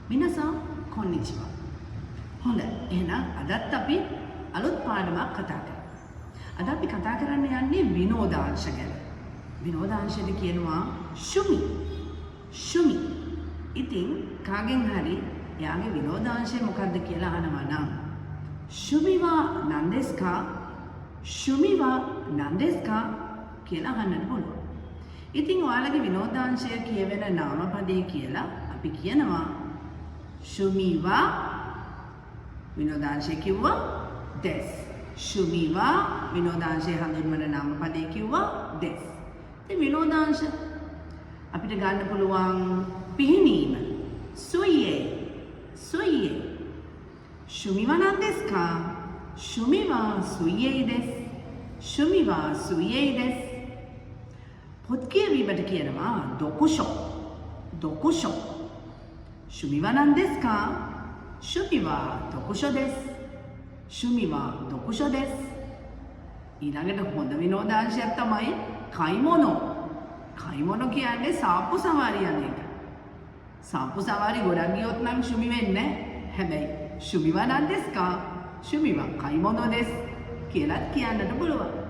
මිනසා කොන්නිචිවා. හොඳයි. එහෙනම් අදත් අපි අලුත් පාඩමක් කතා කරමු. අද අපි කතා කරන්න යන්නේ විනෝදාංශ ගැන. විනෝදාංශෙදි කියනවා ශුමි. ශුමි. ඉතින් කාගෙන් හරි එයාගේ විනෝදාංශය මොකක්ද කියලා අහනවා නම් ශුමිවා නන්දෙස්කා ශුමිවා නන්දෙස්කා කියලා අහන්නට පුළුවන්. ඉතින් ඔයාලගේ විනෝදාංශය කියවෙන නාමපදේ කියලා අපි කියනවා ශුමිවා විනෝදාංශය කිව්වා දෙස්. ශුමිවා විනෝදාංශය හඳුන්වන නාමපදේ කිව්වා දෙස්. ඉතින් විනෝදාංශ අපිට ගන්න පුළුවන් පිහිනීම සුයියේ සුයියේ ශුමිවා නන්දෙස්කා ශුමිවා සුයියේ දෙස් ශුමිවා සුයියේ දෙස්. පොත් කියවීමට කියනවා දොකුෂෝ දොකුෂෝ ශුමිවා නන්දෙස්කා ශුමිවා දොකුෂෝ දෙස් ශුමිවා දොකුෂෝ දෙස්. ඊළඟට හොඳ විනෝදාංශයක් තමයි කයිමොනෝ. කයිමොනෝ කියන්නේ සාප්පු සවාරි යන එක. සාප්පු සවාරි ගොඩක් ගියොත් නම් ශුමි වෙන්නේ නැහැ. හැබැයි ශුමිවා නන්දෙස්කා ශුමිවා කයිමොනෝ දෙස් කියලාත් කියන්නට පුළුවන්.